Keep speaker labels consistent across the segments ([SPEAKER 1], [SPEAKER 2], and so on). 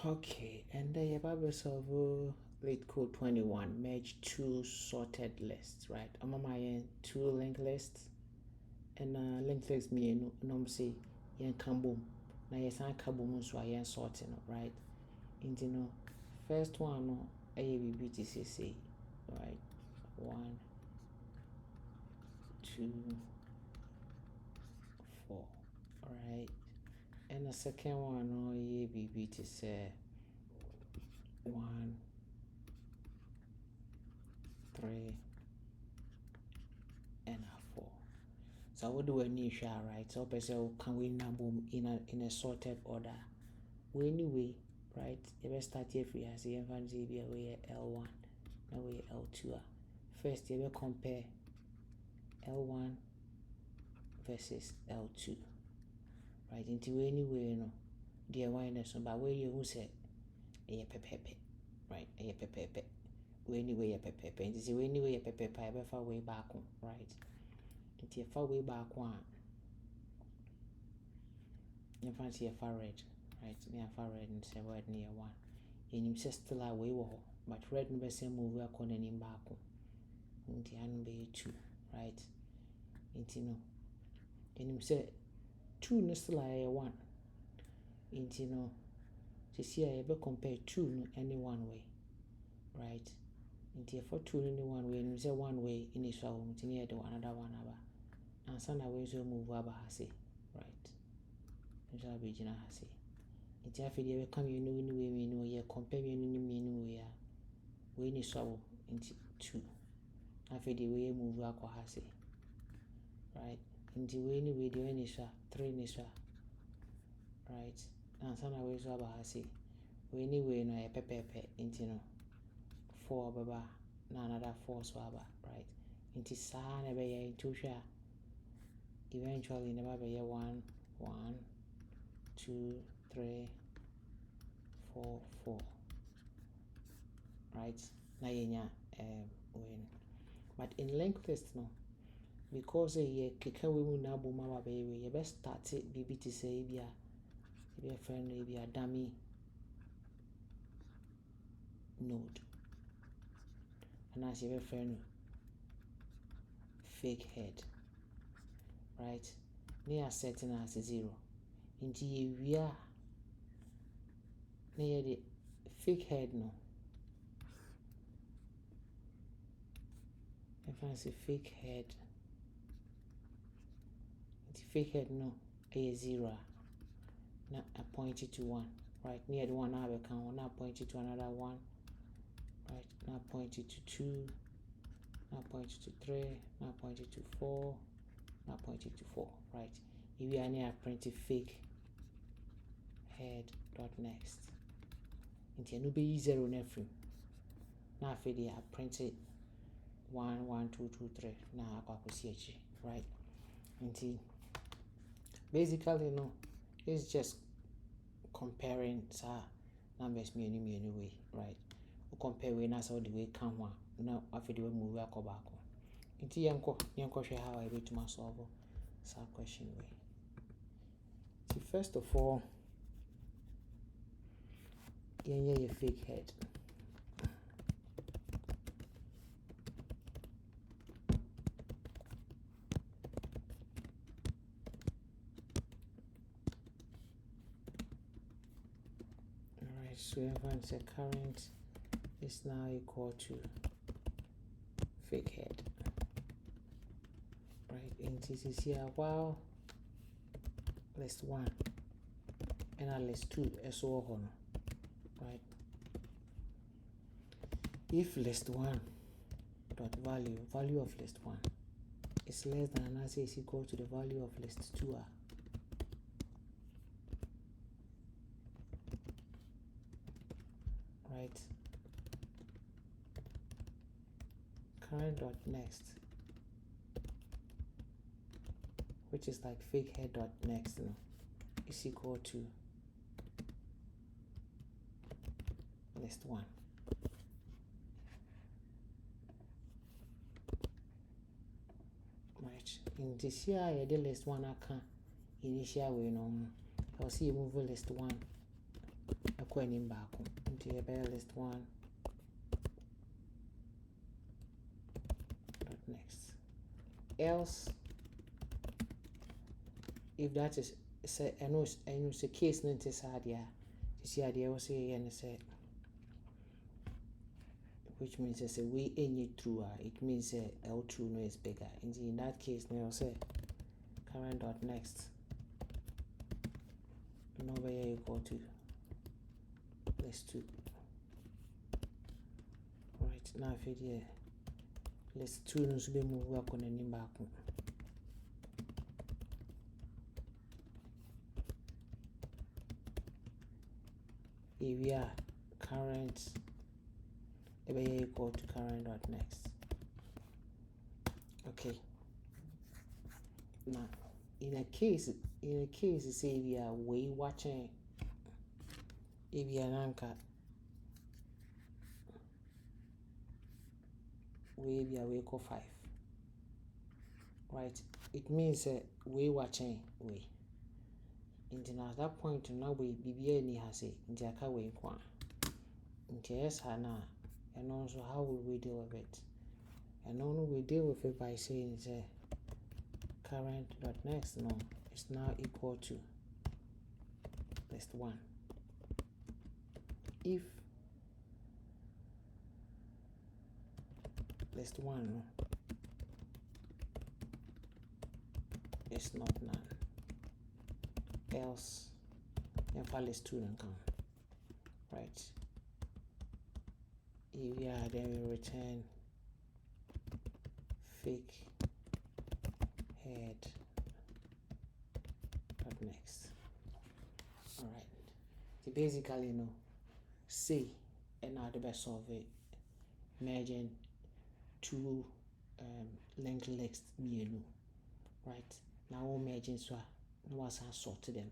[SPEAKER 1] Okay, and then you have solve Leetcode 21, merge two sorted lists, right? I'm on my two linked lists, and linked lists mean no say yen boom. Now yes, I boom so I yen sorting, right? Into no first one no ABBTCC, right? 1, 2, 4, right? And the second one no ABBTC 1, 3, and 4. So what do I need share, right? So person can we number in a sorted order. We anyway, right? You best start here free as you can see be L1, now we L2. First you will compare L1 versus L2. Right? Into we anyway no dear winess but where you who said a pepe, right? A pepe. We anyway a pepe. And this is anyway a pepe far way back on, right? Into far way back one. You fancy a far red, right? Near far red and say red near one. And you say still away war, but red number same move we are calling him back on. Into number 2, right? Into no. And you say 2 no still a 1. Into no. To see I ever compare 2 no any one way, right? Into for 2 any one way, and you say one way in this one, into near the another one about. And some ways will move about say, right? You shall be general say. It's after they will come you know anyway, we know you compare me anyway, we need so into 2. After the way move up or say, right? Into way anyway, the one is 3 is right? And some ways about say, we anyway no a pepe into no 4 baba, another 4 swaba, right? Into sa never into share. Eventually never be 1, 2, 3, 4, 4. Right? Now you win. But in linked list no, because a keka we will now boom our baby, you best start it BB to say be a friend, be a dummy node. And as your friend fake head. Right? Near setting as 0. Into we are near the fake head no. If I say fake head, it's fake head no a 0. Now I point it to 1. Right? Near the one I will count, now point it to another 1. Right? Now point it to 2. Now point it to 3. Now point it to 4. Now point it to 4. Right? If we are near print fake head dot next. Into no be 0 never. Now if they are printed 1, 1, 2, 2, 3. Now I go see it, right? Into basically no, it's just comparing numbers me way, right? We compare we na so the way come one. Now after the way move back. Into yanko share how I way to solve some question way. So first of all, your fake head. Alright, so everyone say current is now equal to fake head. Right, and this is here wow list 1 and list 2 is all on. Right? If list 1 dot value of list 1 is less than and is equal to the value of list 2, right? Current dot next, which is like fake head dot next, is equal to list 1. Right. In this here, I did list 1 I can initial way no. I'll see you move list 1. I akɔ anim baako nti yɛbɛyɛ list 1 dot next. Else if that is say I know it's a case no nte saa deɛ a sisi adeɛ wɔ sɛ yɛyɛ no sɛ which means say we any true it means L2 no is bigger. In that case now say current dot next no be equal to list 2. Right now if it here list 2 no so be move work on any back. If we are current be equal to current dot next. Okay. Now in a case say we are way watching if we are anchor we are way equal 5. Right? It means we watching we. Until at that point now we BBA ni has it into a car way kwa. Into yes hana. And also how will we deal with it? And only we deal with it by saying current dot next no is now equal to list 1. If list 1 no is not none, else and list 2 don't come. Right? Yeah, then we return fake head dot next. Alright. So basically say and now the best of it merging two linked lists right? Now we're merging so no one's sorted them.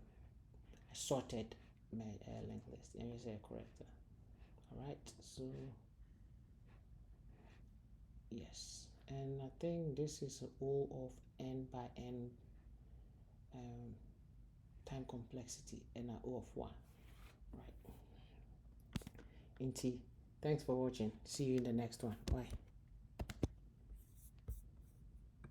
[SPEAKER 1] I sorted my linked list. Let me say correct. Alright, so yes, and I think this is O of n by n time complexity and O of 1. Right. Inti, thanks for watching. See you in the next one. Bye.